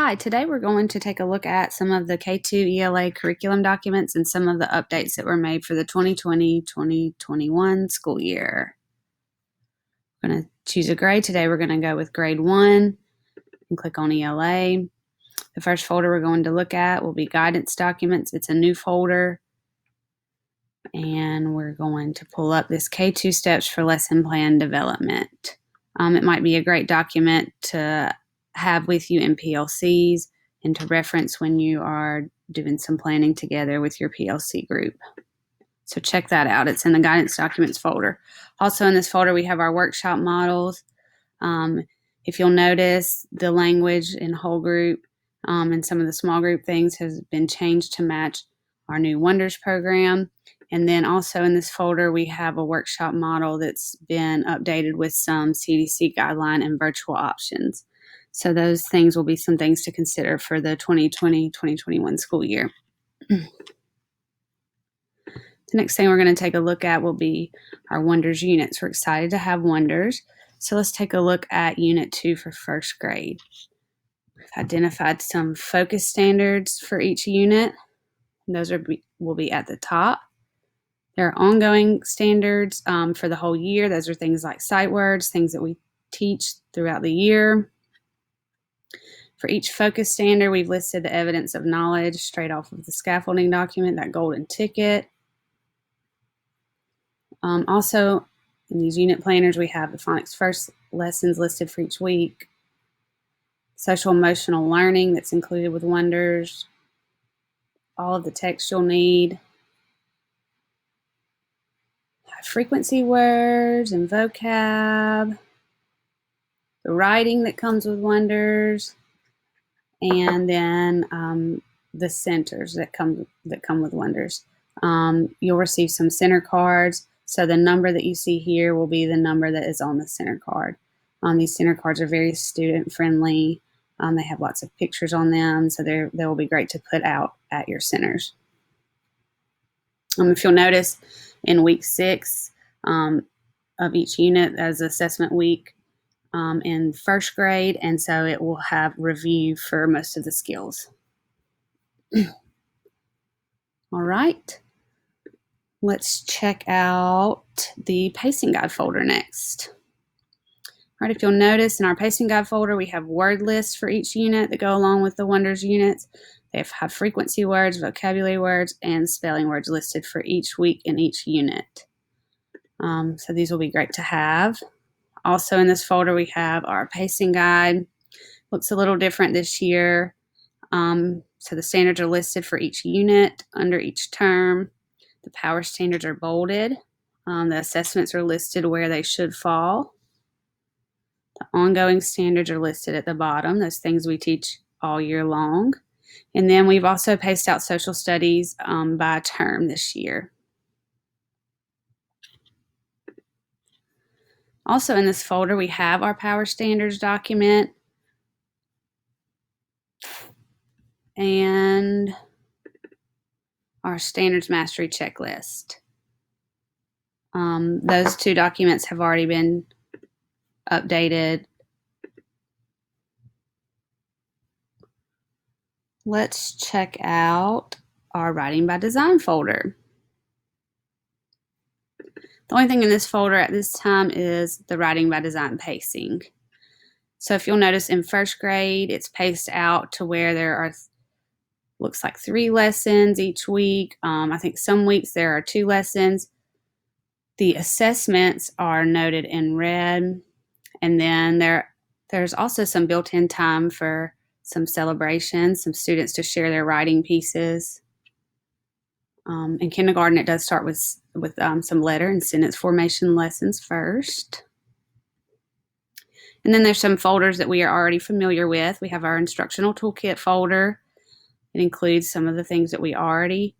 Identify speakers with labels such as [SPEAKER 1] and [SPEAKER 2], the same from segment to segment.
[SPEAKER 1] Hi, today we're going to take a look at some of the K-2 ELA curriculum documents and some of the updates that were made for the 2020-2021 school year. We're going to choose a grade. Today we're going to go with grade 1 and click on ELA. The first folder we're going to look at will be guidance documents. It's a new folder. And we're going to pull up this K-2 steps for lesson plan development. It might be a great document to have with you in PLCs and to reference when you are doing some planning together with your PLC group. So check that out. It's in the guidance documents folder. Also in this folder we have our workshop models. If you'll notice, the language in whole group and some of the small group things has been changed to match our new Wonders program. And then also in this folder, we have a workshop model that's been updated with some CDC guideline and virtual options. So those things will be some things to consider for the 2020-2021 school year. The next thing we're going to take a look at will be our Wonders units. We're excited to have Wonders. So let's take a look at Unit 2 for first grade. We've identified some focus standards for each unit. Those will be at the top. There are ongoing standards for the whole year. Those are things like sight words, things that we teach throughout the year. For each focus standard, we've listed the evidence of knowledge straight off of the scaffolding document, that golden ticket. Also, in these unit planners, we have the phonics first lessons listed for each week. Social emotional learning that's included with Wonders. All of the text you'll need. Frequency words and vocab, the writing that comes with Wonders, and then the centers that come with Wonders. You'll receive some center cards. So the number that you see here will be the number that is on the center card. These center cards are very student friendly. They have lots of pictures on them, so they will be great to put out at your centers. If you'll notice, in week 6 of each unit as assessment week in first grade, and so it will have review for most of the skills. All right, let's check out the pacing guide folder next. All right, if you'll notice in our pacing guide folder, we have word lists for each unit that go along with the Wonders units. They have frequency words, vocabulary words, and spelling words listed for each week in each unit. So these will be great to have. Also in this folder, we have our pacing guide. Looks a little different this year. So the standards are listed for each unit under each term. The power standards are bolded. The assessments are listed where they should fall. The ongoing standards are listed at the bottom, those things we teach all year long. And then we've also paced out social studies by term this year. Also in this folder, we have our power standards document and our standards mastery checklist. Those two documents have already been updated. Let's check out our writing by design folder. The only thing in this folder at this time is the writing by design pacing. So if you'll notice in first grade, it's paced out to where there are, looks like 3 lessons each week. I think some weeks there are 2 lessons. The assessments are noted in red. And then there's also some built-in time for some celebrations, some students to share their writing pieces. In kindergarten, it does start with some letter and sentence formation lessons first. And then there's some folders that we are already familiar with. We have our instructional toolkit folder. It includes some of the things that we already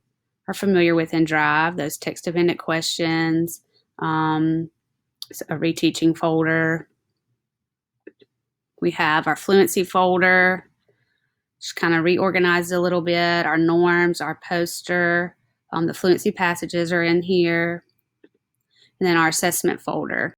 [SPEAKER 1] are familiar with in Drive, those text-dependent questions, a reteaching folder. We have our fluency folder, just kind of reorganized a little bit, our norms, our poster, the fluency passages are in here, and then our assessment folder.